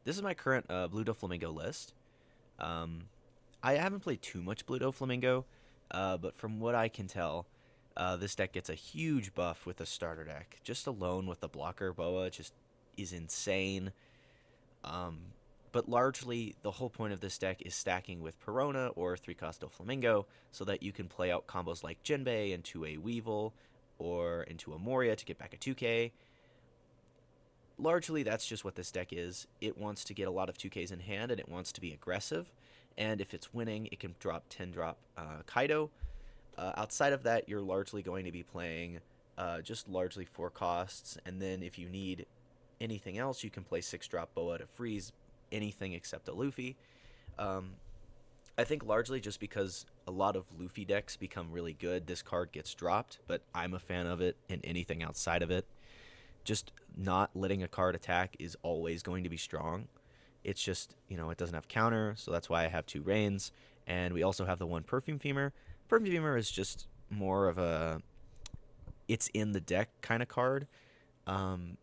This is my current Blue Doflamingo list. Um, I haven't played too much Blue Doflamingo, but from what I can tell, this deck gets a huge buff with the starter deck. Just alone with the blocker Boa just is insane. Um, but largely, the whole point of this deck is stacking with Perona or 3-cost Doflamingo so that you can play out combos like Jinbei into a Weevil or into a Moria to get back a 2K. Largely, that's just what this deck is. It wants to get a lot of 2Ks in hand, and it wants to be aggressive. And if it's winning, it can drop 10 drop Kaido. Outside of that, you're largely going to be playing just largely 4 costs. And then if you need anything else, you can play 6 drop Boa to freeze anything except a Luffy. Um, I think largely just because a lot of Luffy decks become really good, this card gets dropped, but I'm a fan of it, and anything outside of it, just not letting a card attack is always going to be strong. It's just, it doesn't have counter, so that's why I have 2 Rains. And we also have the one Perfume Femur. Perfume Femur is just more of a it's in the deck kind of card. Um,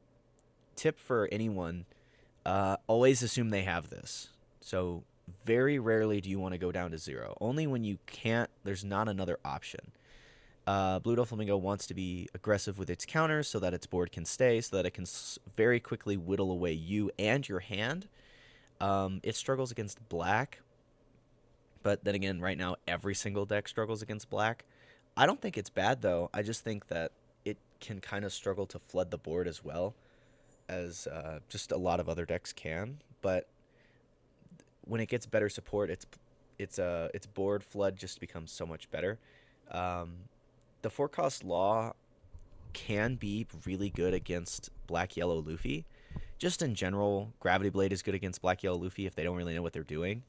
Tip for anyone, always assume they have this. So very rarely do you want to go down to 0. Only when you can't, there's not another option. Blue Doflamingo wants to be aggressive with its counters so that its board can stay, so that it can very quickly whittle away you and your hand. It struggles against black, but then again, right now, every single deck struggles against black. I don't think it's bad, though. I just think that it can kind of struggle to flood the board as well as just a lot of other decks can. But when it gets better support, its board flood just becomes so much better. Um, the 4-cost law can be really good against Black Yellow Luffy. Just in general, Gravity Blade is good against Black Yellow Luffy if they don't really know what they're doing.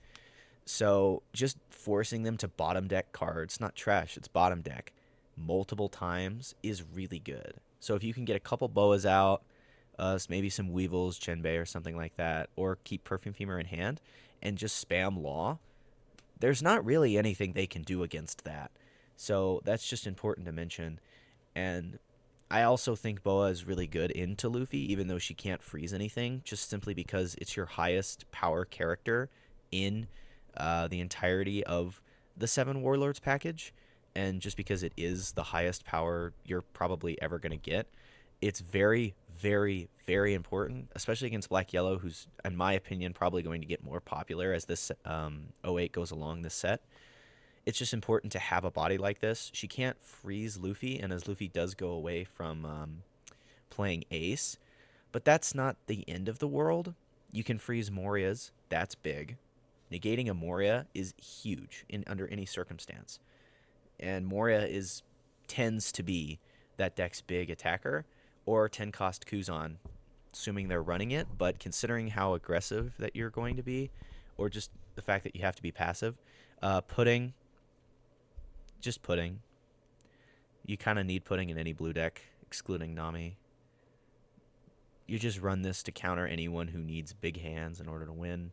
So just forcing them to bottom deck cards, not trash, it's bottom deck, multiple times is really good. So if you can get a couple Boas out, maybe some Weevils, Chenbei, or something like that, or keep Perfume Femur in hand and just spam Law, there's not really anything they can do against that. So that's just important to mention. And I also think Boa is really good into Luffy, even though she can't freeze anything, just simply because it's your highest power character in the entirety of the 7 Warlords package. And just because it is the highest power you're probably ever going to get, it's very, very, very important, especially against Black Yellow, who's, in my opinion, probably going to get more popular as this O8 goes along this set. It's just important to have a body like this. She can't freeze Luffy, and as Luffy does go away from playing Ace, but that's not the end of the world. You can freeze Morias. That's big. Negating a Moria is huge in under any circumstance, and Moria tends to be that deck's big attacker, or 10-cost Kuzan, assuming they're running it. But considering how aggressive that you're going to be, or just the fact that you have to be passive, pudding, just pudding. You kind of need pudding in any blue deck, excluding Nami. You just run this to counter anyone who needs big hands in order to win,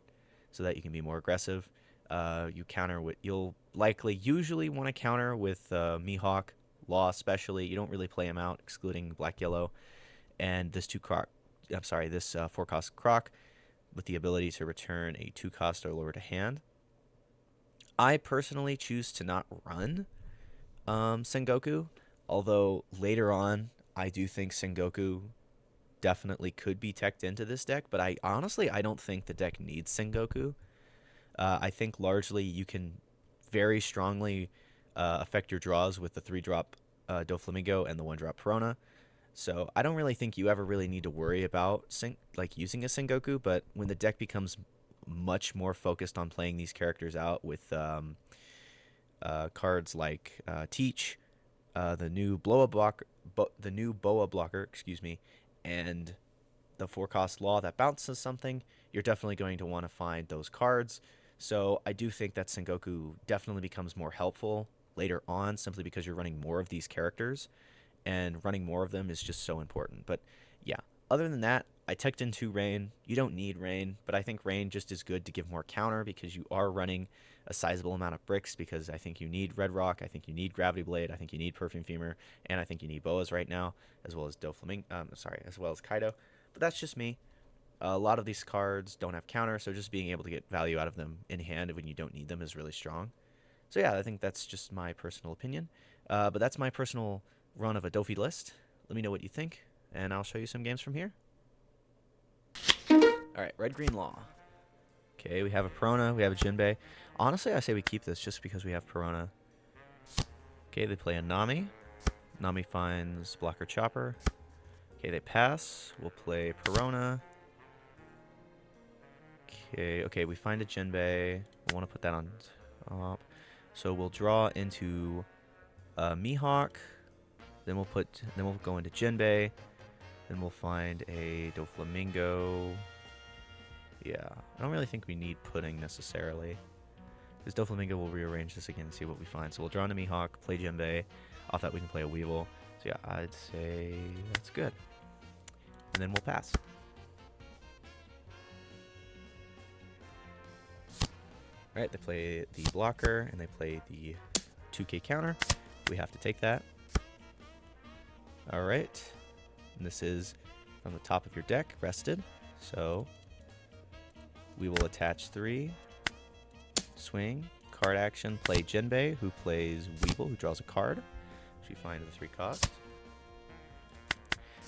so that you can be more aggressive. You'll likely usually want to counter with Mihawk, Law especially. You don't really play him out, excluding Black Yellow, and this 4-cost Croc with the ability to return a 2-cost or lower to hand. I personally choose to not run Sengoku, although later on I do think Sengoku definitely could be teched into this deck, but I don't think the deck needs Sengoku. I think largely you can very strongly affect your draws with the 3-drop Doflamingo and the 1-drop Perona. So I don't really think you ever really need to worry about using a Sengoku, but when the deck becomes much more focused on playing these characters out with cards like Teach, the new Boa blocker, excuse me, and the 4-cost Law that bounces something, you're definitely going to want to find those cards. So I do think that Sengoku definitely becomes more helpful later on, simply because you're running more of these characters, and running more of them is just so important. But yeah, other than that, I teched into Rain. You don't need Rain, but I think Rain just is good to give more counter because you are running a sizable amount of bricks, because I think you need Red Rock, I think you need Gravity Blade, I think you need Perfume Femur, and I think you need Boas right now, as well as as well as Kaido. But that's just me. A lot of these cards don't have counter, so just being able to get value out of them in hand when you don't need them is really strong. So yeah, I think that's just my personal opinion. But that's my personal run of a Doffy list. Let me know what you think, and I'll show you some games from here. Alright, Red-Green Law. Okay, we have a Perona, we have a Jinbei. Honestly, I say we keep this just because we have Perona. Okay, they play a Nami. Nami finds Blocker Chopper. Okay, they pass. We'll play Perona. Okay, we find a Jinbei. We want to put that on top. So we'll draw into Mihawk. Then we'll go into Jinbei. Then we'll find a Doflamingo. Yeah, I don't really think we need Pudding necessarily, because Doflamingo will rearrange this again and see what we find. So we'll draw into Mihawk, play Jinbei. Off that we can play a Weevil. So yeah, I'd say that's good. And then we'll pass. Alright, they play the blocker and they play the 2k counter. We have to take that. Alright, and this is from the top of your deck, rested. So we will attach 3, swing, card action, play Jinbei, who plays Weevil, who draws a card, which we find at the 3 cost.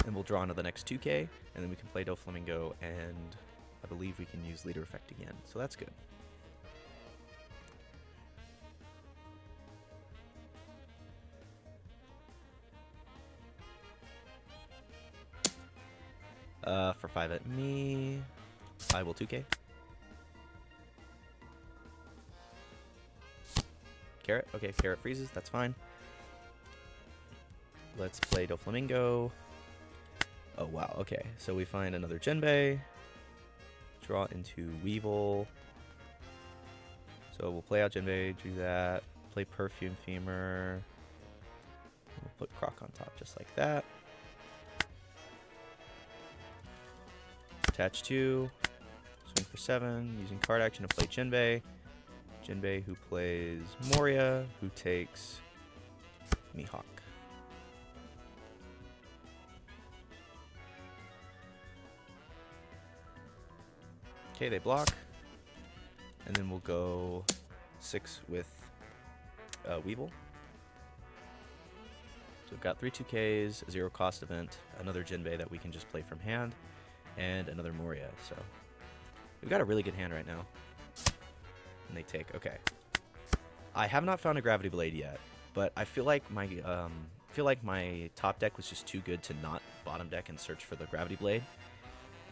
And we'll draw into the next 2k, and then we can play Doflamingo, and I believe we can use leader effect again, so that's good. For 5 at me, I will 2k. Carrot, okay, Carrot freezes, that's fine. Let's play Doflamingo. Oh wow, okay, so we find another Jinbei. Draw into Weevil. So we'll play out Jinbei, do that. Play Perfume Femur. We'll put Croc on top just like that. Attach 2. Swing for 7. Using card action to play Jinbei. Jinbei, who plays Moria, who takes Mihawk. Okay, they block. And then we'll go 6 with Weevil. So we've got 3 2Ks, a 0 cost event, another Jinbei that we can just play from hand, and another Moria. So we've got a really good hand right now. And they take, okay. I have not found a Gravity Blade yet, but I feel like my top deck was just too good to not bottom deck and search for the Gravity Blade.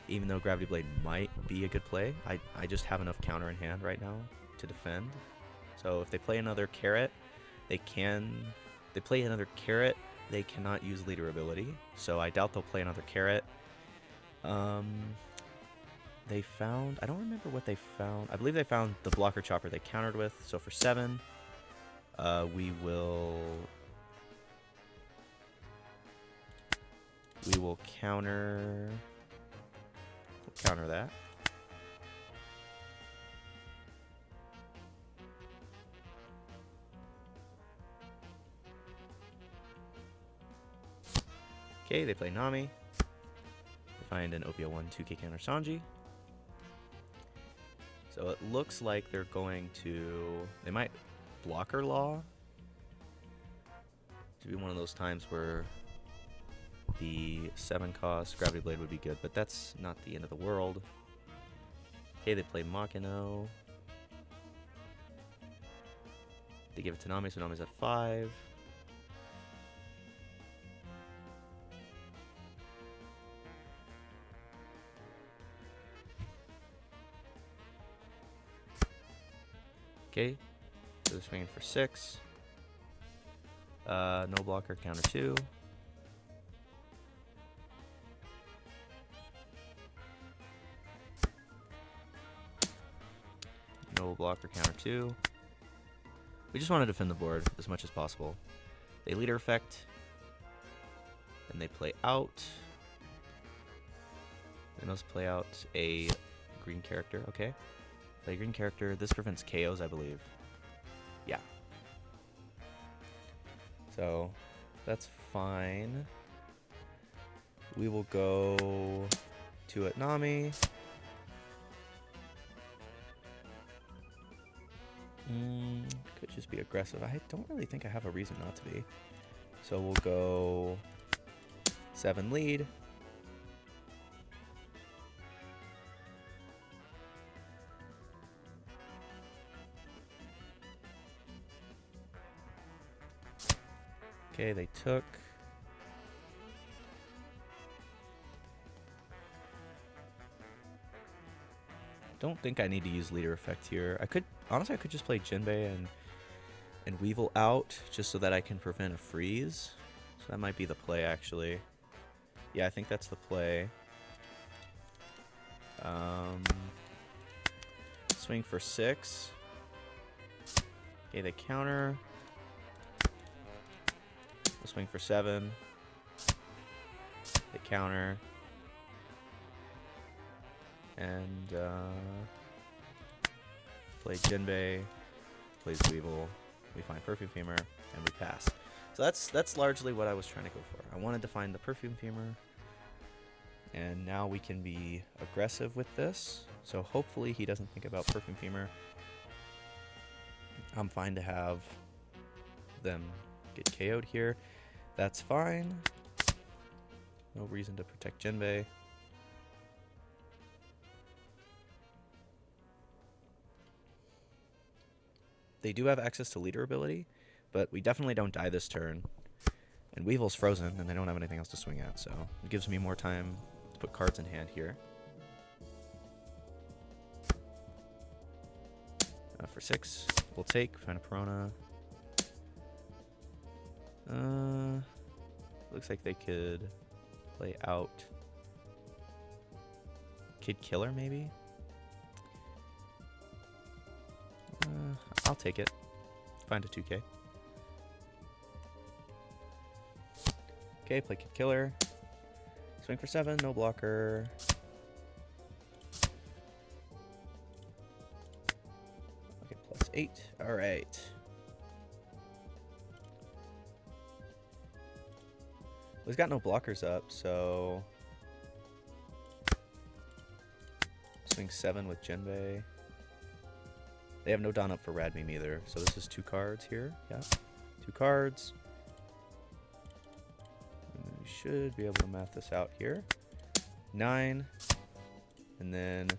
Even though Gravity Blade might be a good play, I just have enough counter in hand right now to defend. So if they play another Carrot, they play another Carrot, they cannot use leader ability. So I doubt they'll play another Carrot. They found, I don't remember what they found. I believe they found the Blocker Chopper they countered with. So for 7, we will counter that. Okay, they play Nami. They find an OP08 2k counter Sanji. So it looks like they're going to... They might Blocker Law. To be one of those times where the 7 cost Gravity Blade would be good, but that's not the end of the world. Okay, they play Makino. They give it to Nami, so Nami's at 5. Okay, so they're swinging for 6. No blocker, counter 2. No blocker, counter 2. We just want to defend the board as much as possible. They leader effect. Then they play out. Then let's play out a green character, okay. Play a green character. This prevents KOs, I believe. Yeah. So, that's fine. We will go 2 at Nami. Could just be aggressive. I don't really think I have a reason not to be. So we'll go 7 lead. Okay, they took. Don't think I need to use leader effect here. I could honestly, I could just play Jinbei and Weevil out just so that I can prevent a freeze. So that might be the play, actually. Yeah, I think that's the play. Swing for 6. Okay, they counter. We'll swing for 7. They counter. And play Jinbei, plays Weevil, we find Perfume Femur, and we pass. So that's largely what I was trying to go for. I wanted to find the Perfume Femur, and now we can be aggressive with this. So hopefully he doesn't think about Perfume Femur. I'm fine to have them get KO'd here. That's fine. No reason to protect Jinbei. They do have access to leader ability, but we definitely don't die this turn. And Weevil's frozen, and they don't have anything else to swing at, so it gives me more time to put cards in hand here. For 6, we'll take, find a Perona. Looks like they could play out Kid Killer, maybe? I'll take it. Find a 2K. Okay, play Kid Killer. Swing for 7, no blocker. Okay, plus 8. Alright. We've got no blockers up, so swing 7 with Jinbei. They have no Dawn up for Rad Meme either, so this is 2 cards here. Yeah, 2 cards. And we should be able to math this out here. 9, and then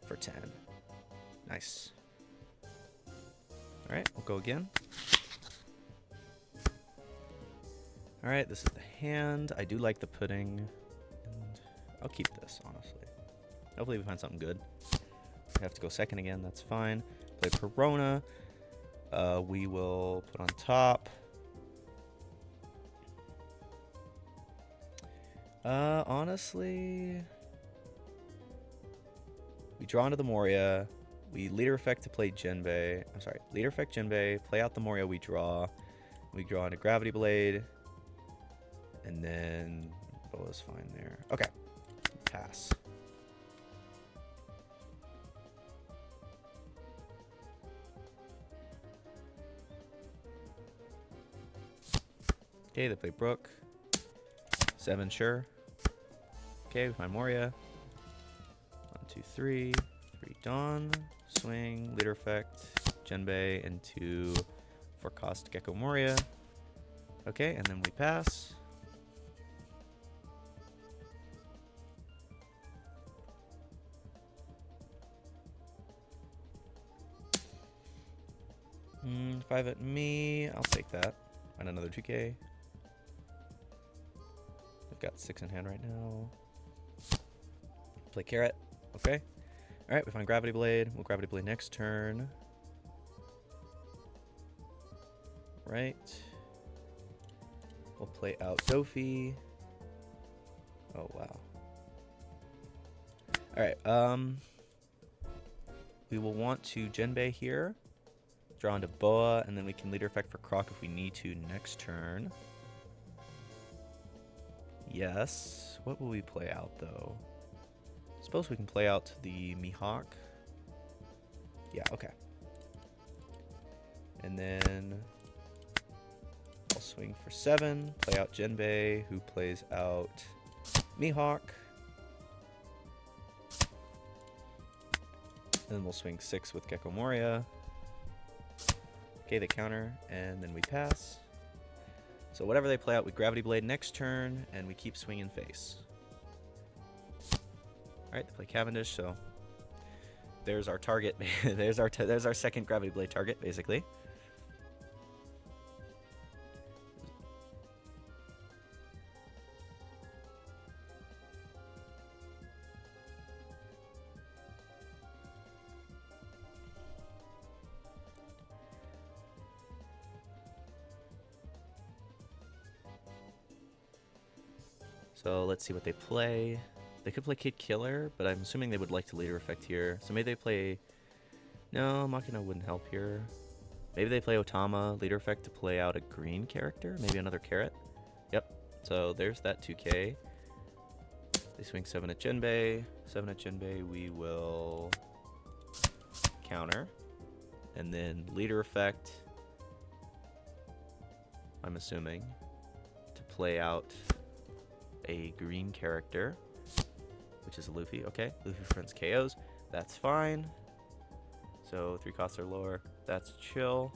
for 10. Nice. All right, we'll go again. All right, this is the hand. I do like the pudding, and I'll keep this, honestly. Hopefully we find something good. I have to go second again, that's fine. Play Perona. We will put on top. Honestly, we draw into the Moria. We leader effect to play Jinbei. I'm sorry, leader effect Jinbei. Play out the Moria. We draw. We draw into Gravity Blade, and then Boa's fine there. Okay, pass. Okay, they play Brook. 7, sure. Okay, we find Moria. 1, 2, 3. 3 Dawn. Swing. Leader effect. Jinbei into 4 cost Gecko Moria. Okay, and then we pass. Five at me. I'll take that. Find another 2K. I've got 6 in hand right now. Play Carrot. Okay. Alright, we find Gravity Blade. We'll Gravity Blade next turn. Right. We'll play out Doffy. Oh, wow. Alright, we will want to Jinbei here. Draw into Boa, and then we can leader effect for Croc if we need to next turn. Yes. What will we play out, though? Suppose we can play out the Mihawk. Yeah, okay. And then I'll swing for 7, play out Jinbei, who plays out Mihawk. Then we'll swing 6 with Gecko Moria. Okay, they counter, and then we pass. So whatever they play out, we Gravity Blade next turn, and we keep swinging face. Alright, they play Cavendish, so there's our target. there's our second Gravity Blade target, basically. So let's see what they play. They could play Kid Killer, but I'm assuming they would like to leader effect here. So maybe they play... No, Machina wouldn't help here. Maybe they play Otama, leader effect to play out a green character? Maybe another carrot? Yep. So there's that 2k. They swing 7 at Jinbei. 7 at Jinbei, we will counter. And then leader effect, I'm assuming, to play out a green character, which is a Luffy. Okay, Luffy friends KOs. That's fine. So 3 costs are lower. That's chill.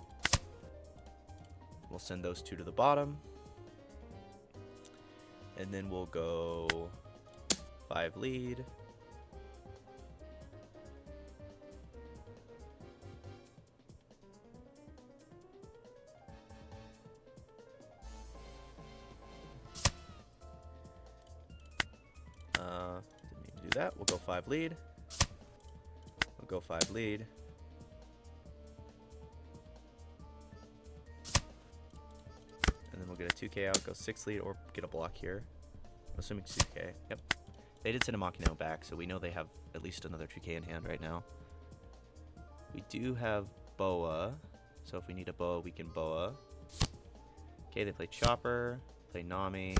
We'll send those 2 to the bottom. And then we'll go 5 lead. Didn't mean to do that. We'll go 5 lead. We'll go 5 lead. And then we'll get a 2k out, go 6 lead, or get a block here. I'm assuming 2k. Yep. They did send a Machina back, so we know they have at least another 2k in hand right now. We do have Boa, so if we need a Boa, we can Boa. Okay, they play Chopper, play Nami.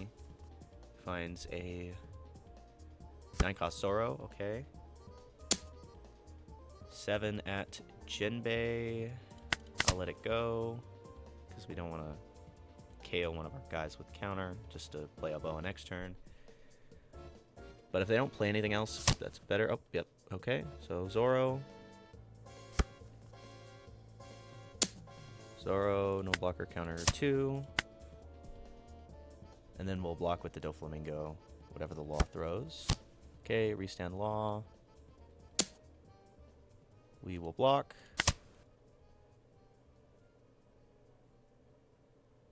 Finds a 9-cost Zoro, okay. 7 at Jinbei. I'll let it go, because we don't want to KO one of our guys with counter, just to play a Boa next turn. But if they don't play anything else, that's better. Oh, yep, okay. So Zoro. Zoro, no blocker, counter 2. And then we'll block with the Doflamingo, whatever the law throws. Okay, restand law. We will block.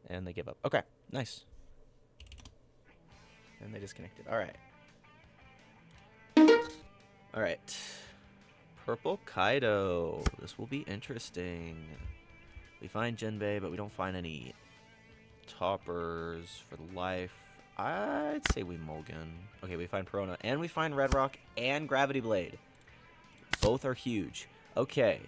And they give up. Okay, nice. And they disconnected. Alright. Alright. Purple Kaido. This will be interesting. We find Jinbei, but we don't find any toppers for the life. I'd say we mulligan. Okay, we find Perona, and we find Red Rock and Gravity Blade. Both are huge. Okay,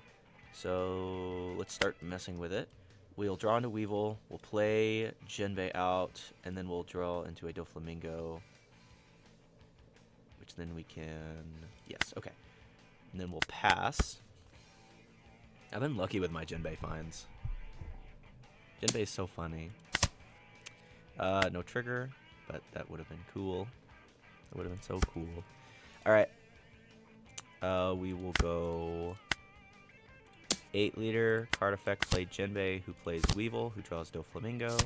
so let's start messing with it. We'll draw into Weevil, we'll play Jinbei out, and then we'll draw into a Doflamingo, which then we can... Yes, okay. And then we'll pass. I've been lucky with my Jinbei finds. Jinbei is so funny. No trigger, but that would have been cool. That would have been so cool. Alright. We will go 8 leader. Card effect, play Jinbei, who plays Weevil, who draws Doflamingo.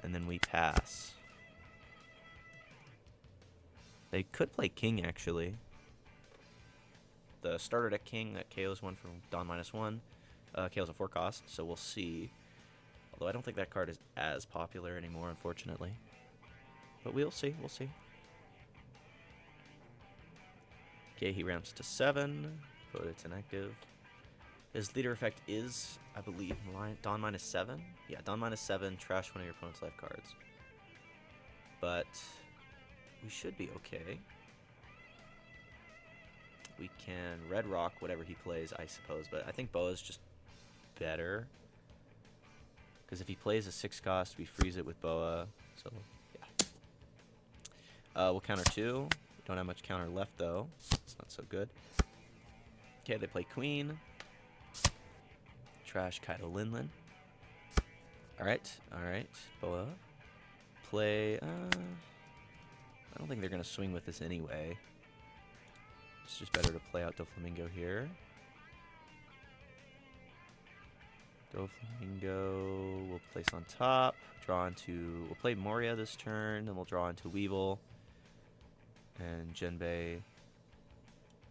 And then we pass. They could play King, actually. The starter deck King that KOs one from Dawn -1. KOs a 4 cost, so we'll see. Although I don't think that card is as popular anymore, unfortunately. But we'll see, we'll see. Okay, he ramps to 7. But it's inactive. His leader effect is, I believe, Dawn -7. Yeah, Dawn -7, trash one of your opponent's life cards. But we should be okay. We can Red Rock whatever he plays, I suppose. But I think Boa is just better. Because if he plays a 6 cost, we freeze it with Boa. So, yeah. We'll counter 2. We don't have much counter left, though. It's not so good. Okay, they play Queen. Trash Kaido Linlin. Alright, alright. Boa. Play... I don't think they're going to swing with this anyway. It's just better to play out Doflamingo here. Doflamingo we'll place on top. Draw into... We'll play Moria this turn, and we'll draw into Weevil. And Jinbei,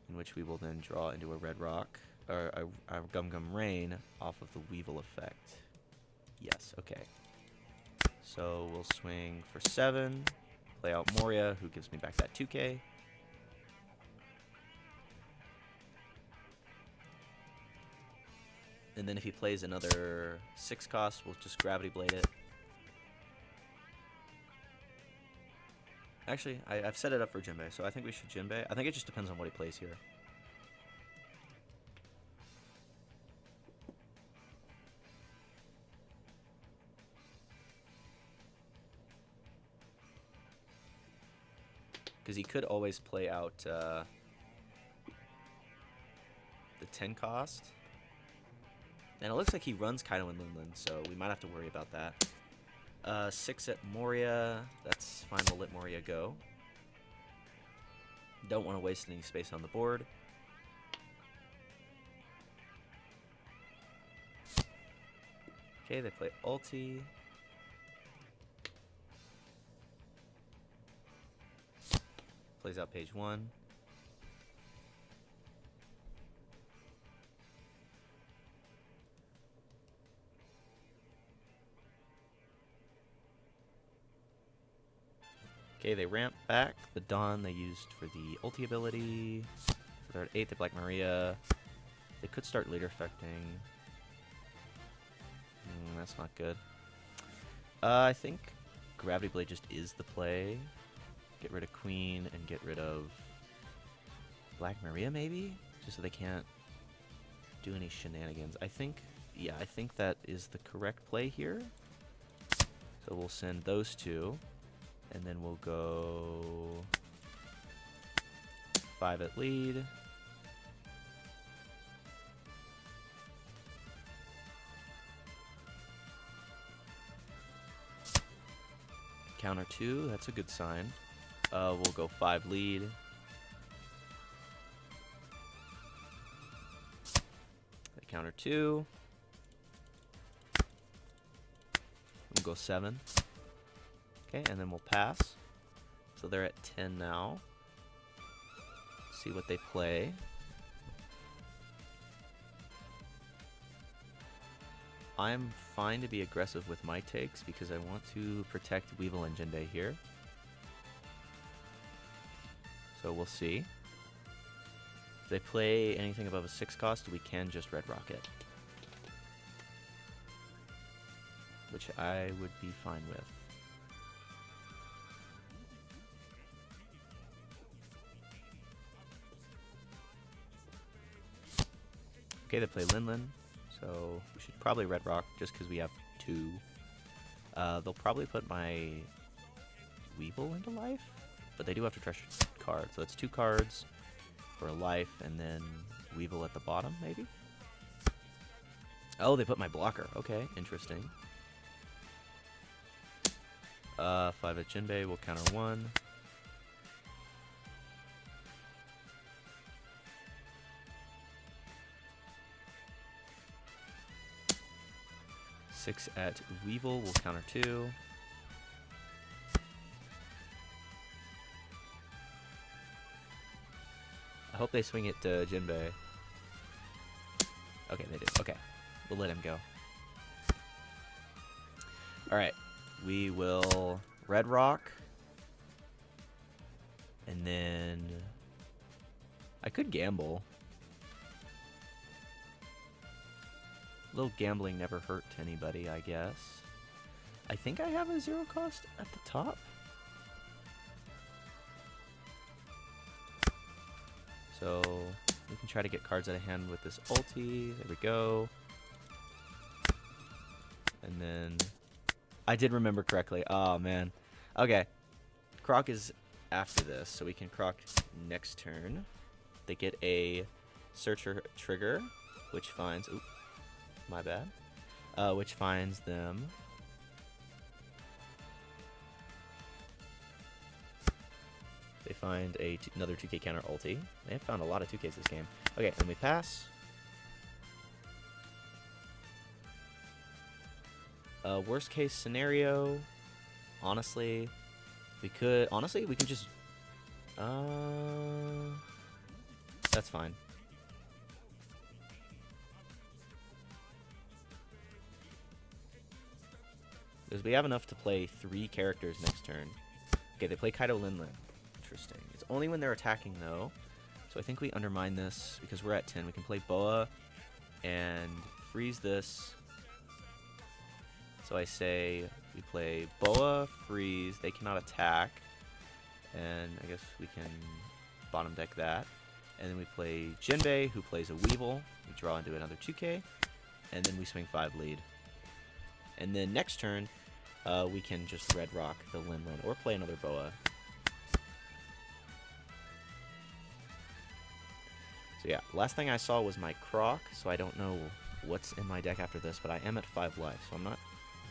in which we will then draw into a Red Rock. Or a Gum Gum Rain off of the Weevil effect. Yes, okay. So we'll swing for 7. Play out Moria, who gives me back that 2k. And then if he plays another 6 cost, we'll just Gravity Blade it. Actually, I've set it up for Jinbei, so I think we should Jinbei. I think it just depends on what he plays here. Because he could always play out the 10 cost. And it looks like he runs Kaido and Linlin, so we might have to worry about that. 6 at Moria. That's fine, we'll let Moria go. Don't want to waste any space on the board. Okay, they play ulti. Plays out page 1. Okay, they ramp back the Dawn they used for the ulti ability. So they're at 8, they Black Maria. They could start leader affecting. That's not good. I think Gravity Blade just is the play. Get rid of Queen and get rid of Black Maria, maybe? Just so they can't do any shenanigans. I think, yeah, I think that is the correct play here. So we'll send those 2. And then we'll go 5 at lead. Counter 2, that's a good sign. We'll go 5 lead. They counter 2. We'll go 7. Okay, and then we'll pass. So they're at 10 now. See what they play. I'm fine to be aggressive with my takes because I want to protect Weevil and Jinbei here. So we'll see. If they play anything above a 6 cost, we can just Red Rocket. Which I would be fine with. Okay, they play Linlin, so we should probably Red Rock just because we have 2. They'll probably put my Weevil into life, but they do have to treasure card, so it's 2 cards for a life, and then Weevil at the bottom, maybe? Oh, they put my blocker. Okay, interesting. 5 at Jinbei, we'll counter 1. Six at Weevil, will counter 2. I hope they swing it to Jinbei. Okay, they do. Okay, we'll let him go. Alright, we will Red Rock. And then I could gamble. A little gambling never hurt to anybody, I guess. I think I have a 0 cost at the top. So we can try to get cards out of hand with this ulti. There we go. And then I did remember correctly. Oh, man. Okay. Croc is after this, so we can Croc next turn. They get a Searcher trigger, which finds... Oop, my bad. Which finds them... They They find another 2k counter ulti. They have found a lot of 2ks this game. Okay, and we pass. Worst case scenario, honestly, we can just, that's fine. Because we have enough to play 3 characters next turn. Okay, they play Kaido Lin Lin. Interesting. It's only when they're attacking, though. So I think we undermine this because we're at 10. We can play Boa and freeze this. So I say we play Boa, freeze. They cannot attack. And I guess we can bottom deck that. And then we play Jinbei, who plays a Weevil. We draw into another 2k. And then we swing 5 lead. And then next turn, we can just red rock the Lin Lin or play another Boa. So yeah, last thing I saw was my Croc, so I don't know what's in my deck after this, but I am at 5 life, so I'm not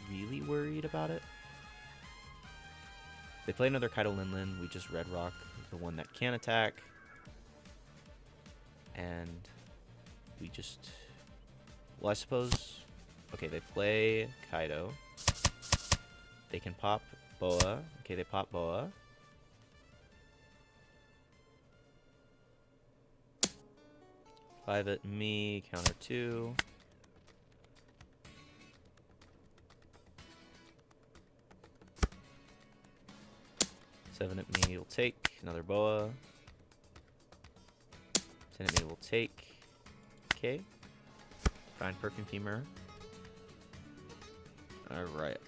really worried about it. They play another Kaido Lin Lin, we just red rock the one that can attack. And we just, well, I suppose, okay, they play Kaido. They can pop Boa. Okay, they pop Boa. Five at me, counter 2. Seven at me will take another Boa. 10 at me will take. Okay. Find Perfume Femur. Alright.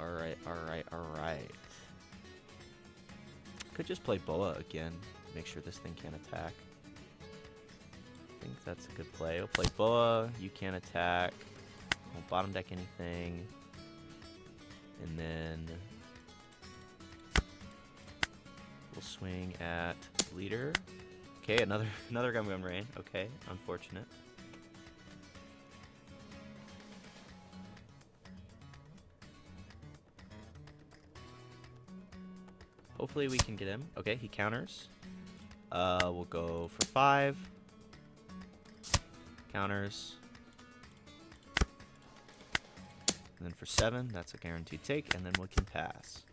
Could just play Boa again. Make sure this thing can't attack. I think that's a good play. We'll play Boa. You can't attack. Won't bottom deck anything. And then we'll swing at leader. Okay, another Gum Rain. Okay, unfortunate. Hopefully we can get him. Okay, he counters. We'll go for 5. Counters. And then for 7, that's a guaranteed take, and then we can pass.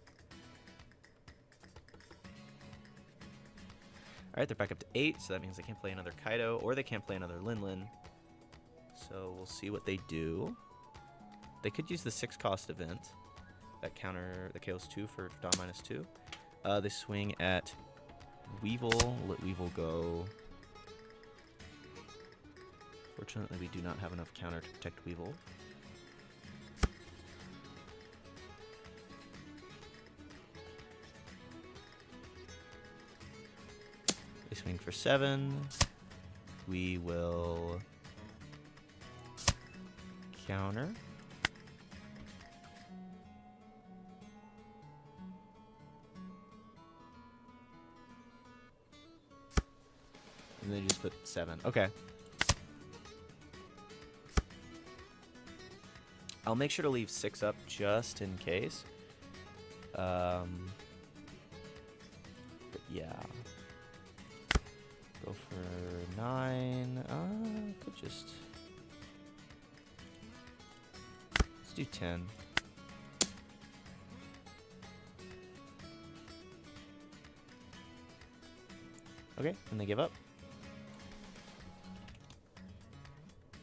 Alright, they're back up to 8, so that means they can't play another Kaido, or they can't play another Lin Lin. So we'll see what they do. They could use the 6-cost event. That KOs 2 for Dawn -2. They swing at Weevil. Let Weevil go. Fortunately, we do not have enough counter to protect Weevil. They swing for 7. We will counter. And then just put 7. Okay. I'll make sure to leave 6 up just in case. But yeah. Go for 9. Could just... Let's do 10. Okay, and they give up.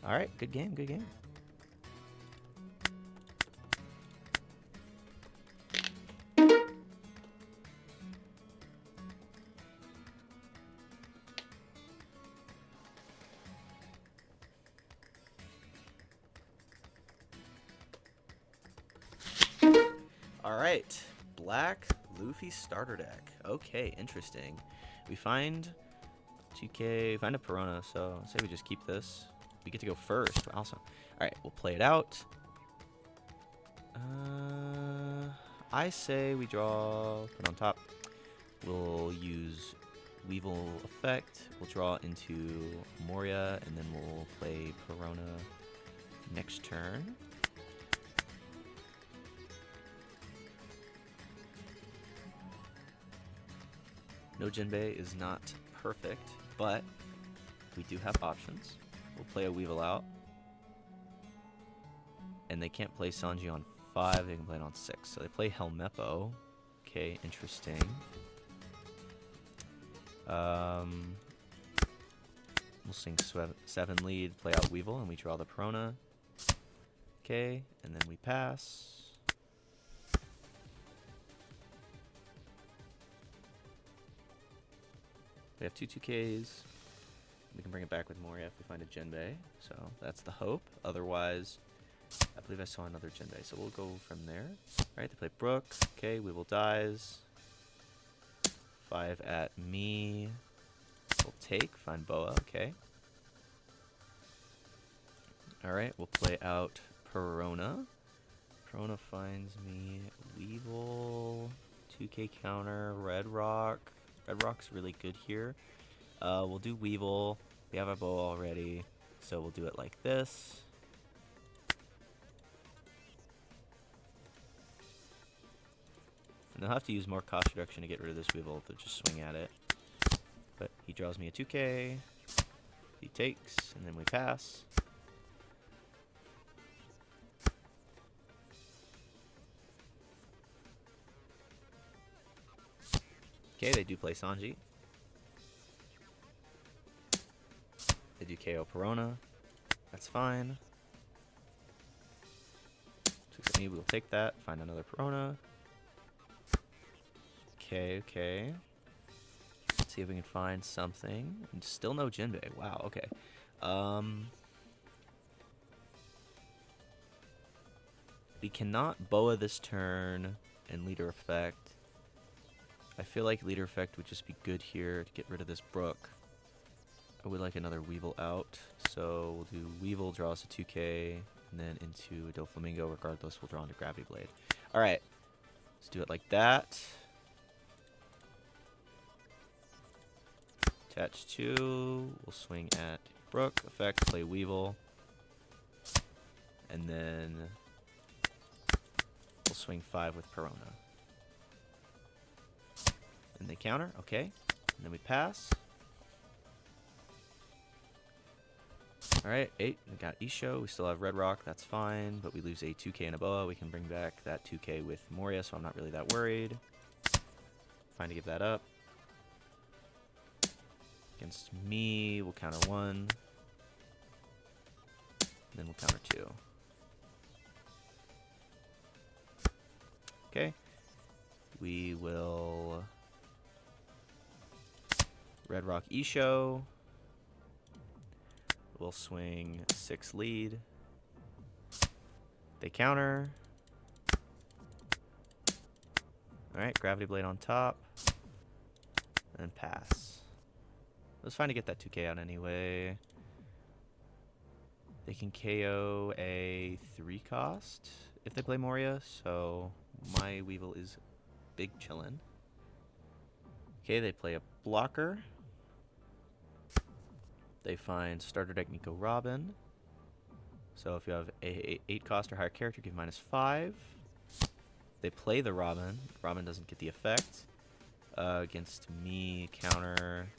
Alright, good game, good game. Alright, Black Luffy starter deck. Okay, interesting. We find 2k, find a Perona, so say we just keep this. We get to go first. Awesome. Alright, we'll play it out. I say we draw, put on top. We'll use Weevil effect. We'll draw into Moria, and then we'll play Perona next turn. No Jinbei is not perfect, but we do have options. We'll play a Weevil out. And they can't play Sanji on 5, they can play it on 6. So they play Helmeppo. Okay, interesting. We'll sing 7 lead, play out Weevil, and we draw the Perona. Okay, and then we pass. We have 2 2Ks. We can bring it back with Moria if we find a Jinbei. So that's the hope. Otherwise, I believe I saw another Jinbei. So we'll go from there. Alright, they play Brook. Okay, Weevil dies. 5 at me. We'll take. Find Boa. Okay. Alright, we'll play out Perona. Perona finds me Weevil. 2K counter. Red Rock. Red Rock's really good here. We'll do Weevil. We have our bow already, so we'll do it like this. And they'll have to use more cost reduction to get rid of this Weevil to just swing at it. But he draws me a 2K. He takes, and then we pass. Okay, they do play Sanji. They do KO Perona. That's fine. 6 at me, we'll take that. Find another Perona. Okay, okay. Let's see if we can find something. And still no Jinbei. Wow, okay. We cannot Boa this turn and Leader Effect. I feel like Leader Effect would just be good here to get rid of this Brook. I would like another Weevil out, so we'll do Weevil, draw us a 2K, and then into Doflamingo. Regardless, we'll draw into Gravity Blade. Alright, let's do it like that. Attach 2, we'll swing at Brook, effect, play Weevil, and then we'll swing 5 with Perona. And they counter, okay, and then we pass. Alright, 8, we got Isho, we still have Red Rock, that's fine, but we lose a 2K and a Boa. We can bring back that 2K with Moria, so I'm not really that worried. Fine to give that up. Against me, we'll counter 1. And then we'll counter 2. Okay. We will Red Rock Isho. We'll swing 6 lead. They counter. Alright, Gravity Blade on top. And then pass. It was fine to get that 2K out anyway. They can KO a 3 cost if they play Moria, so my Weevil is big chillin'. Okay, they play a blocker. They find starter deck Nico Robin. So if you have a 8 cost or higher character, give -5. They play the Robin. Robin doesn't get the effect. Against me, counter.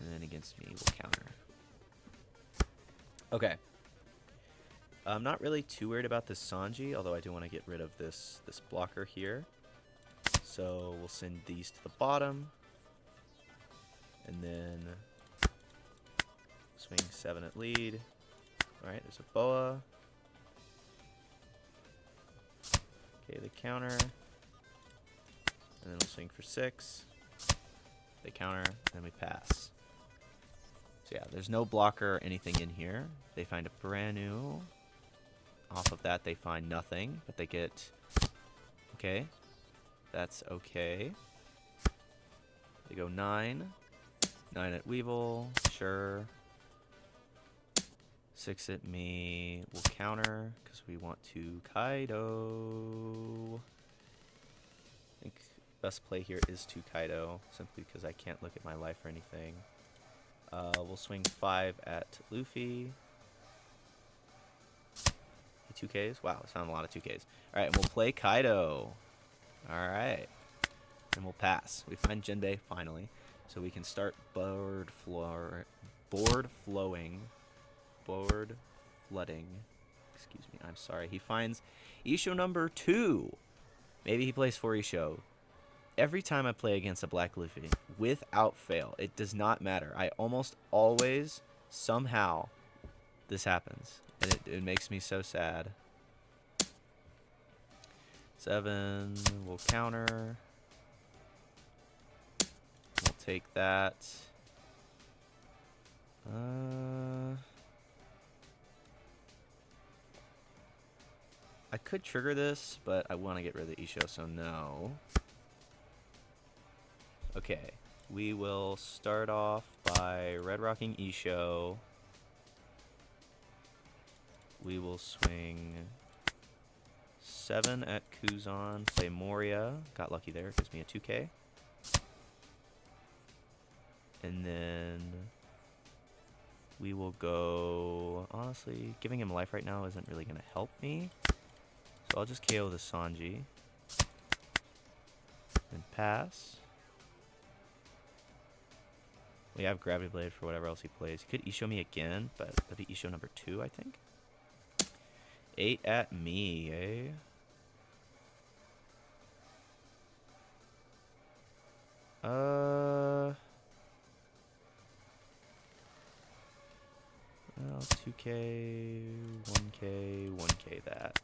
And then against me, we'll counter. Okay. I'm not really too worried about this Sanji, although I do want to get rid of this blocker here. So we'll send these to the bottom. And then swing 7 at lead. Alright, there's a Boa. Okay, they counter. And then we'll swing for 6. They counter, and then we pass. So yeah, there's no blocker or anything in here. They find a brand new. Off of that, they find nothing, but they get... Okay. That's okay. They go 9. 9 at Weevil. Sure. 6 at me. We'll counter, because we want to Kaido. I think best play here is to Kaido, simply because I can't look at my life or anything. We'll swing 5 at Luffy. 2Ks? Wow, I found a lot of 2Ks. Alright, and we'll play Kaido. Alright. and we'll pass. We find Jinbei finally, so we can start board flooding. Excuse me. I'm sorry. He finds Isho number 2. Maybe he plays 4 Isho. Every time I play against a black Luffy, without fail, it does not matter. I almost always, somehow, this happens. And it makes me so sad. 7, we'll counter. We'll take that. I could trigger this, but I want to get rid of the Isho, so no. Okay, we will start off by red rocking Isho. We will swing 7 at Kuzan, play Moria. Got lucky there, gives me a 2K. And then we will go... Honestly, giving him life right now isn't really going to help me. So I'll just KO the Sanji. And pass. We have Gravity Blade for whatever else he plays. He could Isho me again, but that'd be Isho number 2, I think. 8 at me, eh? Well, 2K, 1K, 1K that.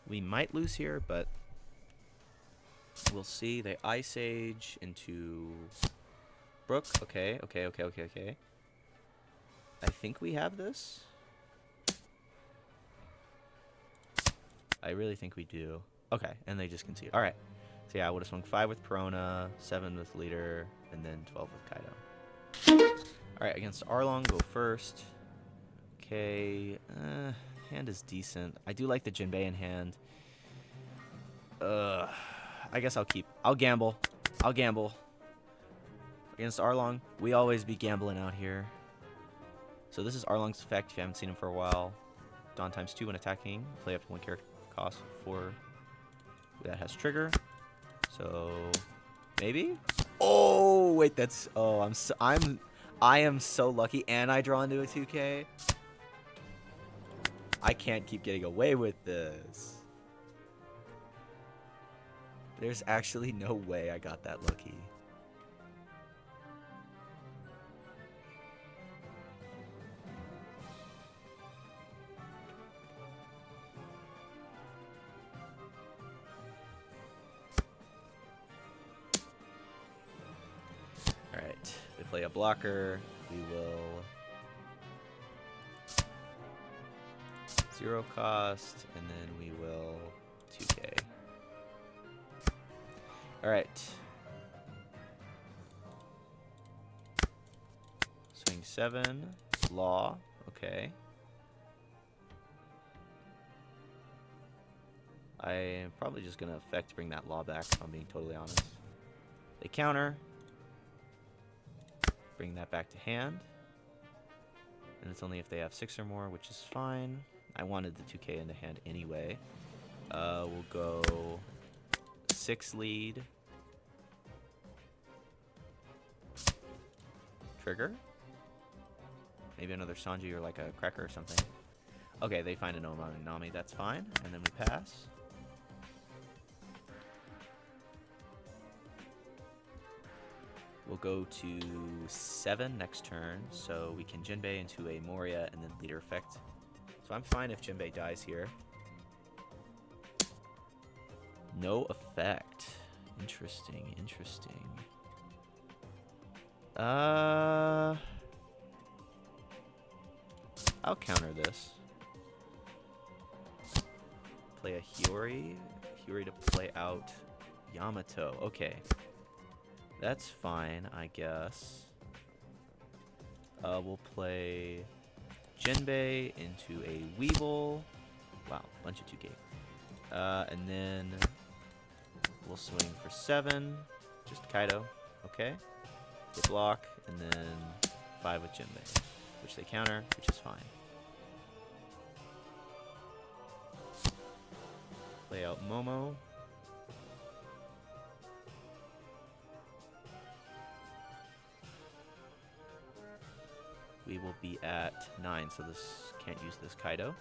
We might lose here, but we'll see. They Ice Age into Brook. Okay. I think we have this. I really think we do. Okay, and they just concede. Alright. So yeah, I would have swung 5 with Perona, 7 with Leader, and then 12 with Kaido. Alright, against Arlong, go first. Okay. Hand is decent. I do like the Jinbei in hand. I guess I'll gamble. Against Arlong, we always be gambling out here. So this is Arlong's effect if you haven't seen him for a while. Dawn times 2 when attacking. Play up to 1 character cost for that has trigger. So maybe? Oh wait, that's I am so lucky, and I draw into a 2K. I can't keep getting away with this. There's actually no way I got that lucky. Alright, they play a blocker. We will 0 cost, and then we will 2K. Alright. Swing 7. Law. Okay. I am probably just going to effect bring that law back, if I'm being totally honest. They counter. Bring that back to hand. And it's only if they have 6 or more, which is fine. I wanted the 2K into hand anyway. We'll go 6 lead. Trigger. Maybe another Sanji or like a Cracker or something. Okay, they find an Nami, that's fine. And then we pass. We'll go to 7 next turn, so we can Jinbei into a Moria and then leader effect. So I'm fine if Jinbei dies here. No effect. Interesting. I'll counter this. Play a Hiyori. Hiyori to play out Yamato. Okay. That's fine, I guess. We'll play Jinbei into a Weevil. Wow, bunch of 2K. And then we'll swing for 7. Just Kaido. Okay. They block, and then 5 with Jinbei, which they counter, which is fine. play out Momo. We will be at 9, so this can't use this Kaido.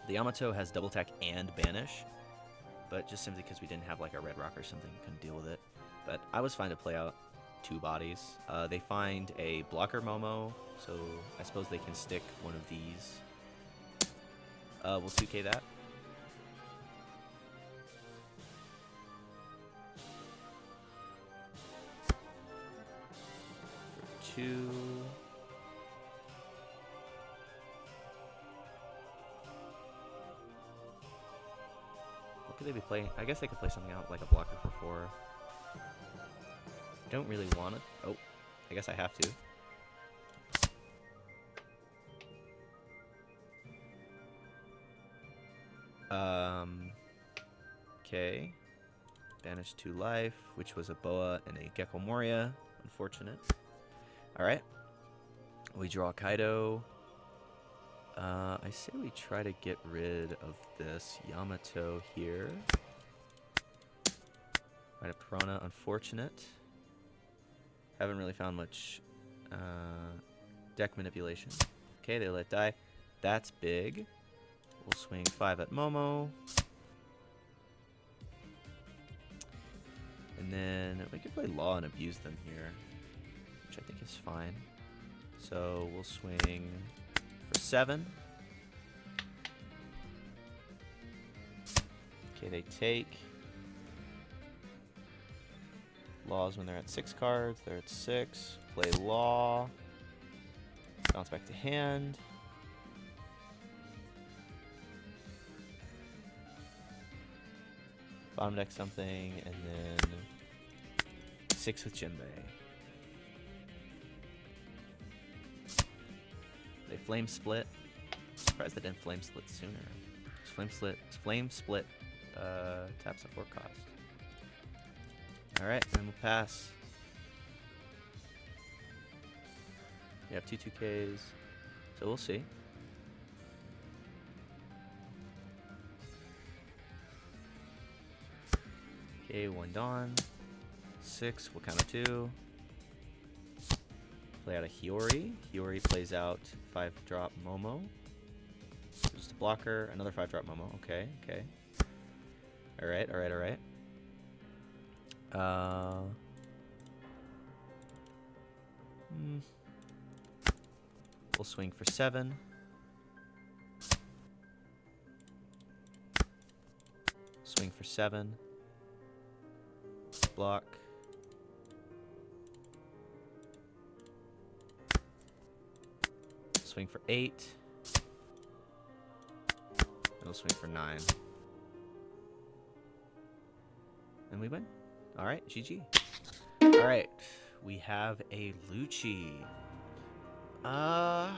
The Yamato has double attack and banish, but just simply because we didn't have like a red rock or something, couldn't deal with it. But I was fine to play out 2 bodies. They find a blocker Momo, so I suppose they can stick one of these. We'll 2k that. For 2. What could they be playing? I guess they could play something out like a blocker for 4. I don't really want it. Oh, I guess I have to. Okay. Banish 2 life, which was a Boa and a Gecko Moria. Unfortunate. Alright. We draw Kaido. I say we try to get rid of this Yamato here. Right, a Piranha, unfortunate. Haven't really found much deck manipulation. Okay, they let die. That's big. We'll swing 5 at Momo. And then we could play Law and abuse them here, which I think is fine. So we'll swing for 7. Okay, they take. Laws when they're at 6 cards. They're at 6. Play Law. Bounce back to hand. Bottom deck something, and then 6 with Jinbei. They flame split. Surprised they didn't flame split sooner. Flame split taps at 4 cost. Alright, then we'll pass. We have 2 2Ks, so we'll see. Okay, 1 Dawn. 6, we'll counter 2. Play out a Hiyori. Hiyori plays out 5-drop Momo. Just a blocker, another 5-drop Momo. Okay, okay. Alright, alright, alright. We'll swing for 7. Swing for 7. Block. Swing for 8. And we'll swing for 9. And we win. Alright, GG. Alright, we have a Lucci. I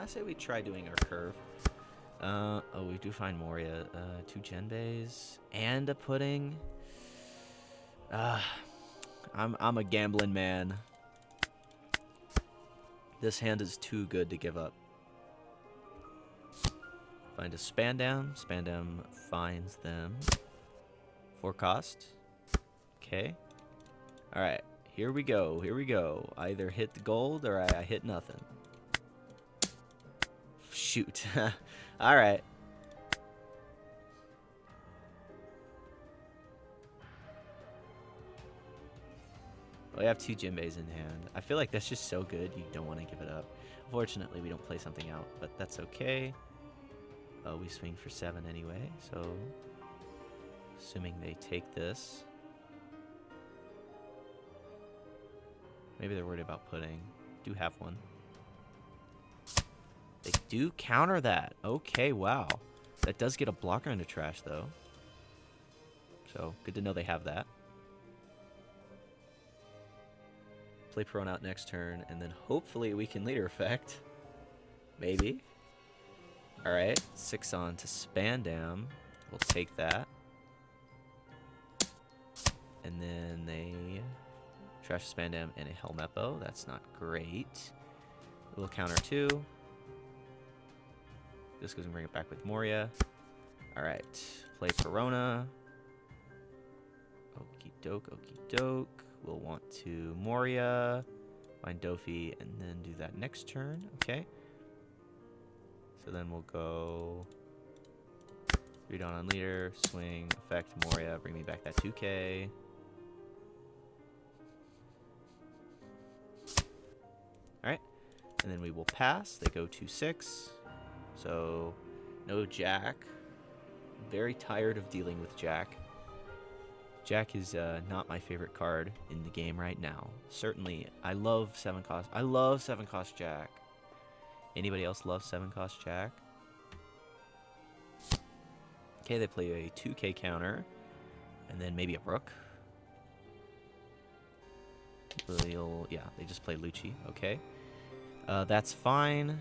say we try doing our curve. Oh, we do find Moria. 2 Genbeis and a Pudding. I'm a gambling man. This hand is too good to give up. Find a Spandam. Spandam finds them. 4 cost. Okay. Alright. Here we go. Here we go. I either hit the gold or I hit nothing. Shoot. Alright. We have 2 Jinbeis in hand. I feel like that's just so good, you don't want to give it up. Unfortunately, we don't play something out, but that's okay. Oh, we swing for 7 anyway, so assuming they take this. Maybe they're worried about Pudding. Do have one. They do counter that. Okay, wow. That does get a blocker into trash, though. So, good to know they have that. Play Prone out next turn, and then hopefully we can leader effect. Maybe. Alright, 6 on to Spandam. We'll take that. And then they trash Spandam and a Helmeppo. That's not great. We'll counter 2. This goes and bring it back with Moria. Alright, play Perona. Okie doke, okie doke. We'll want to Moria, find Doffy, and then do that next turn. Okay. So then we'll go 3 down on leader, swing, effect, Moria, bring me back that 2k. Alright. And then we will pass. They go 2-6. So no Jack. Very tired of dealing with Jack. Jack is not my favorite card in the game right now. Certainly, I love 7 cost. I love 7 cost Jack. Anybody else love 7 cost Jack? Okay, they play a 2k counter, and then maybe a Brook. Yeah, they just play Lucci. Okay, that's fine.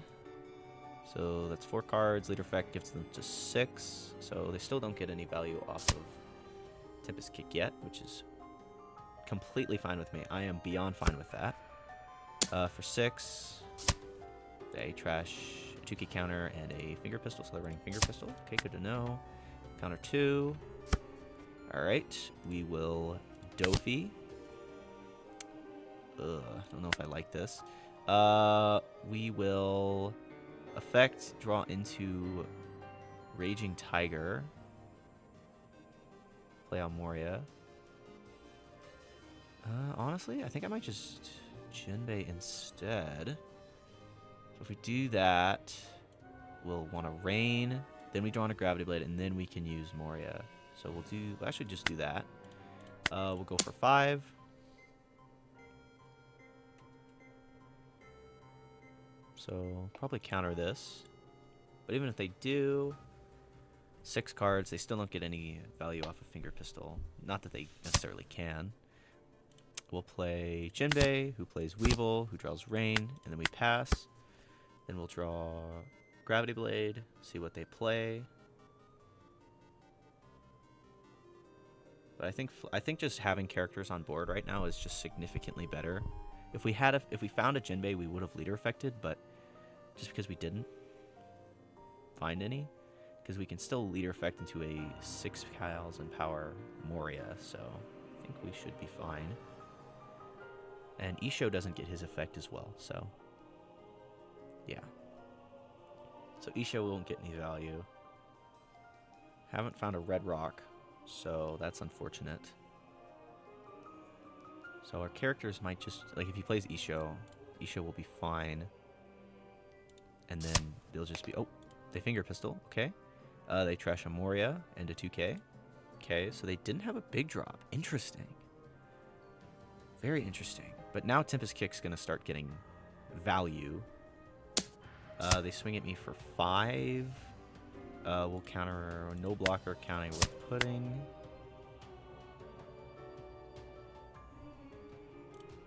So that's 4 cards. Leader effect gives them to 6. So they still don't get any value off of Tempest Kick yet, which is completely fine with me. I am beyond fine with that. For 6, they trash a 2k counter and a finger pistol, so they're running finger pistol. Okay, good to know. Counter 2. Alright, we will Doffy. Ugh, I don't know if I like this. We will effect, draw into Raging Tiger. Play on Moria. Honestly, I think I might just Jinbei instead. So if we do that, we'll want to Rain. Then we draw on a Gravity Blade, and then we can use Moria. So we'll actually just do that. We'll go for 5. So probably counter this. But even if they do, 6 cards, they still don't get any value off of Finger Pistol. Not that they necessarily can. We'll play Jinbei, who plays Weevil, who draws Rain, and then we pass. Then we'll draw Gravity Blade, see what they play. But I think just having characters on board right now is just significantly better. If we found a Jinbei, we would have leader affected, but just because we didn't find any, because we can still leader effect into a 6,000 power Moria, so I think we should be fine. And Isho doesn't get his effect as well, so yeah. So Isho won't get any value. Haven't found a red rock, so that's unfortunate. So our characters might just, like if he plays Isho, Isho will be fine. And then they'll just be, oh, they finger pistol, okay. They trash a Moria and a 2k. Okay, so they didn't have a big drop. Interesting. Very interesting. But now Tempest Kick's going to start getting value. They swing at me for 5. We'll counter no blocker, counting with Pudding.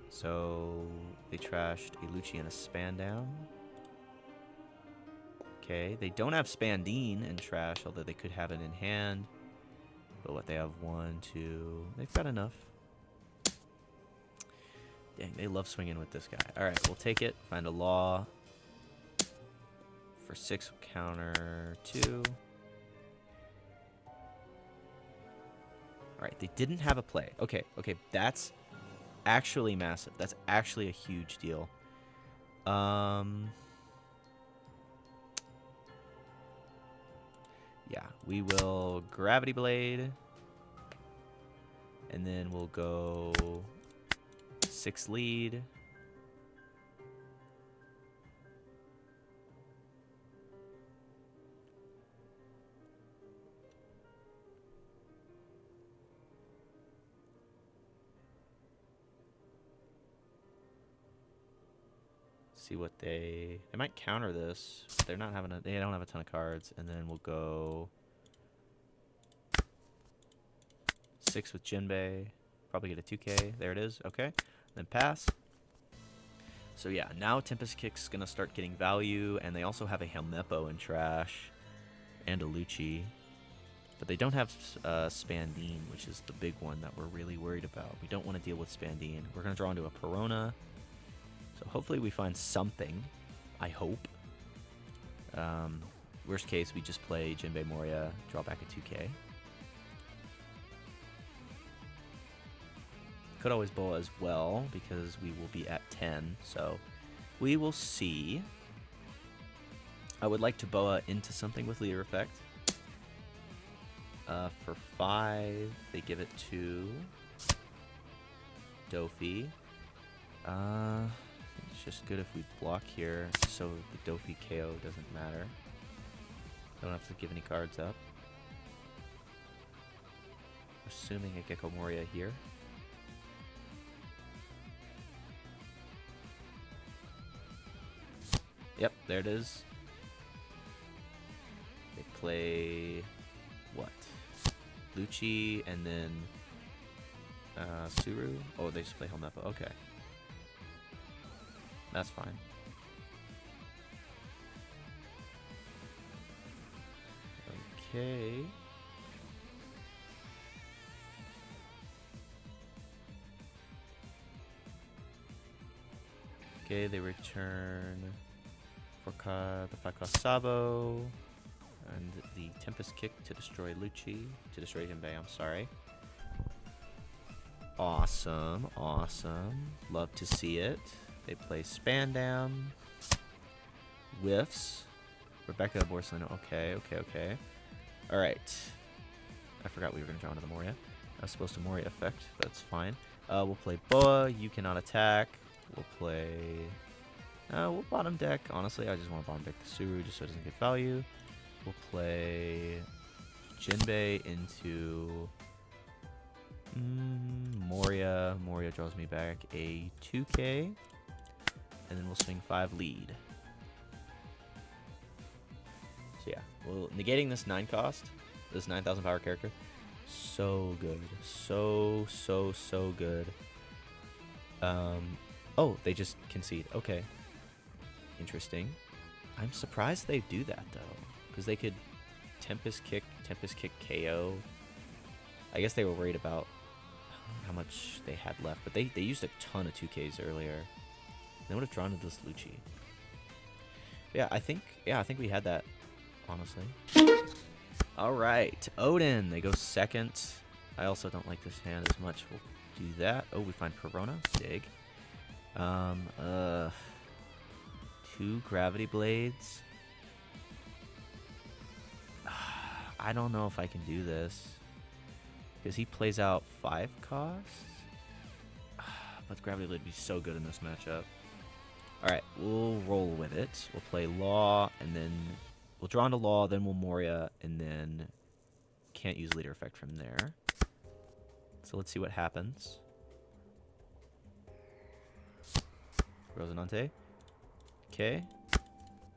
So they trashed a Lucci and a Spandown. Okay, they don't have Spandine in trash, although they could have it in hand. But what, they have 1, 2... They've got enough. Dang, they love swinging with this guy. Alright, we'll take it. Find a Law. For 6, counter 2. Alright, they didn't have a play. Okay, that's actually massive. That's actually a huge deal. Yeah, we will Gravity Blade. And then we'll go 6 lead. See what they might counter this. They're not having they don't have a ton of cards, and then we'll go 6 with Jinbei. Probably get a 2k. There it is. Okay. Then pass. So yeah, now Tempest Kick's gonna start getting value, and they also have a Helmeppo in trash and a Lucci. But they don't have Spandine, which is the big one that we're really worried about. We don't want to deal with Spandine. We're gonna draw into a Perona. So hopefully we find something. I hope. Worst case, we just play Jinbei Moria, draw back a 2k. Could always boa as well, because we will be at 10, so we will see. I would like to boa into something with leader effect. For 5, they give it to Doffy. It's just good if we block here, so the Doffy KO doesn't matter. Don't have to give any cards up. Assuming a Gecko Moria here. Yep, there it is. They play what? Lucci and then Suru. Oh, they just play Helmeppo. Okay, that's fine. Okay. Okay, they return the 5-cost Sabo, and the Tempest Kick to destroy Lucci, to destroy Jinbei, I'm sorry. Awesome, awesome. Love to see it. They play Spandam. Whiffs. Rebecca Borsellino. Okay, okay, okay. Alright. I forgot we were going to draw into the Moria. I was supposed to Moria effect, but it's fine. We'll play Boa. You cannot attack. We'll play... we'll bottom deck. Honestly, I just want to bottom deck the Suru just so it doesn't get value. We'll play Jinbei into Moria. Moria draws me back a 2k. And then we'll swing 5 lead. So yeah, well, negating this 9 cost, this 9,000 power character, so good. So good. Oh, they just concede. Okay. Interesting. I'm surprised they do that, though. Because they could Tempest Kick KO. I guess they were worried about how much they had left. But they used a ton of 2Ks earlier. They would have drawn into this Lucci. Yeah, I think we had that, honestly. Alright, Odin. They go second. I also don't like this hand as much. We'll do that. Oh, we find Perona. Dig. 2 Gravity Blades. I don't know if I can do this. Because he plays out 5 costs. But Gravity Blade would be so good in this matchup. Alright, we'll roll with it. We'll play Law, and then we'll draw into Law, then we'll Moria, and then can't use leader effect from there. So let's see what happens. Rosinante. Okay.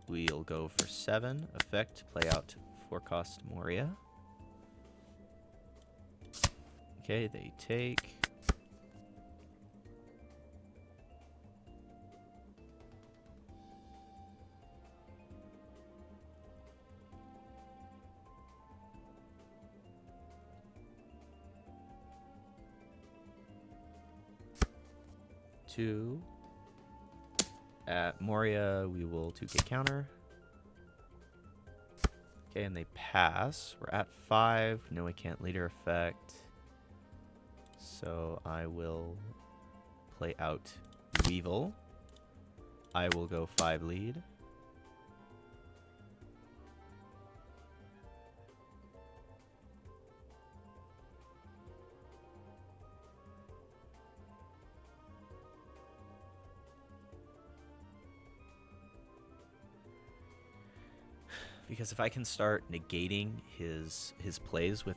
We'll go for 7. Effect, play out 4-cost Moria. Okay, they take. Two. At Moria, we will 2k counter. Okay, and they pass. We're at 5. No, we can't leader effect. So I will play out Weevil. I will go 5 lead. Because if I can start negating his plays with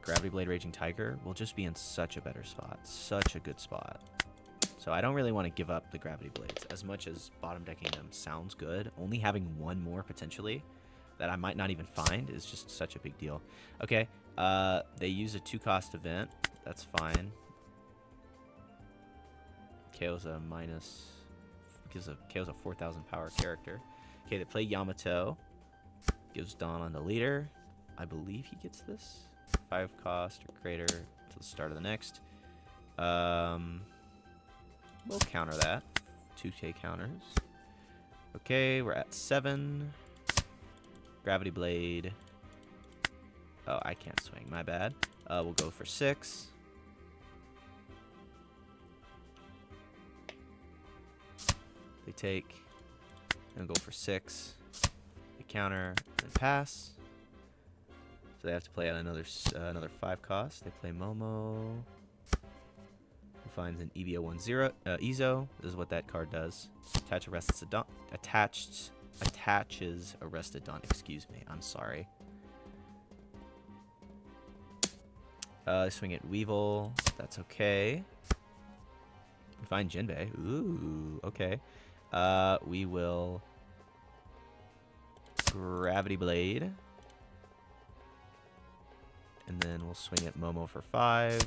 Gravity Blade Raging Tiger, we'll just be in such a better spot. Such a good spot. So I don't really want to give up the Gravity Blades. As much as bottom decking them sounds good, only having 1 more potentially that I might not even find is just such a big deal. Okay, they use a 2-cost event. That's fine. KO's a minus... Gives a KO's a 4,000 power character. Okay, they play Yamato. Gives Dawn on the leader. I believe he gets this. 5 cost or greater to the start of the next. We'll counter that. 2k counters. Okay, we're at 7. Gravity Blade. Oh, I can't swing. My bad. We'll go for 6. They take. And go for 6. They counter and pass. So they have to play out another 5 cost. They play Momo. Who finds an EVO10 Ezo. This is what that card does. Attaches Arrested Dawn. Excuse me. I'm sorry. Swing at Weevil. That's okay. We find Jinbei. Ooh, okay. We will Gravity Blade. And then we'll swing at Momo for 5.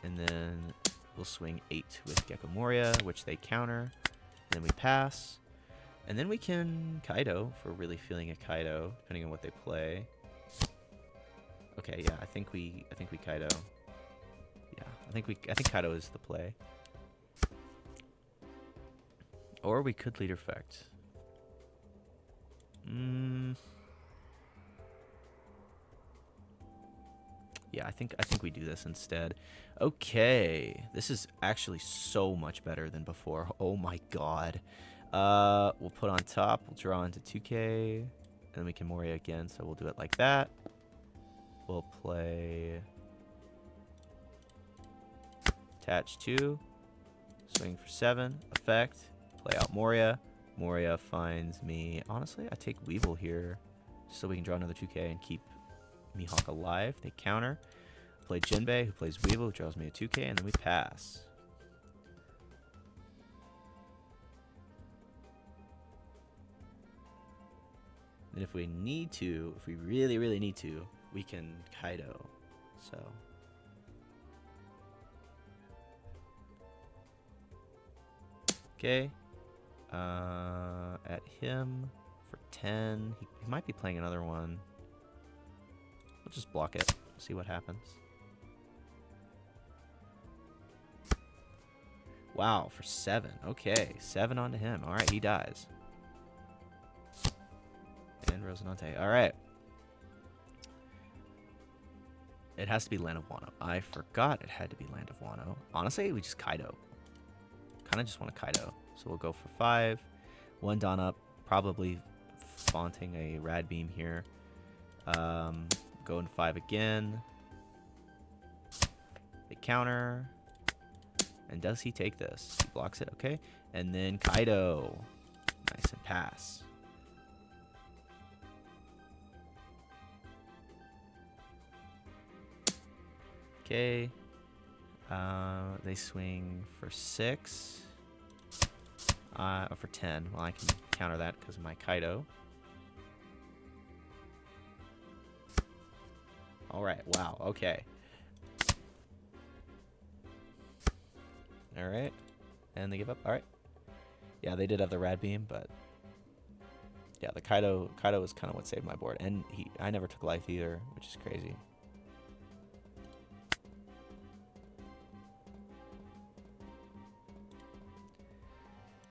And then we'll swing 8 with Gecko Moria, which they counter. Then we pass. And then we can Kaido if we're really feeling a Kaido, depending on what they play. Okay, yeah, I think we Kaido. Yeah, I think Kaido is the play. Or we could Leader Effect. Yeah, I think we do this instead. Okay, this is actually so much better than before. Oh my god. We'll put on top. We'll draw into 2K, and then we can Moria again. So we'll do it like that. We'll play attach 2, swing for 7, effect, play out Moria. Moria finds me. Honestly, I take Weevil here so we can draw another 2K and keep Mihawk alive. They counter. Play Jinbei, who plays Weevil, who draws me a 2K, and then we pass. And if we need to, if we really, really need to, we can Kaido. So. Okay. At him for 10. He might be playing another one. We'll just block it. See what happens. Wow, for 7. Okay, 7 onto him. All right, he dies. And Rosinante. All right. It has to be Land of Wano. I forgot it had to be Land of Wano. Honestly, we just Kaido. Kind of just want to Kaido. So we'll go for 5. 1 Dawn up. Probably faunting a Rad Beam here. Go in 5 again. They counter. And does he take this? He blocks it. Okay. And then Kaido. Nice, and pass. Okay. They swing for 6. Or for 10. Well, I can counter that because of my Kaido. Alright, wow, okay. Alright. And they give up. Alright. Yeah, they did have the Rad Beam, but yeah, the Kaido is kind of what saved my board. And I never took life either, which is crazy.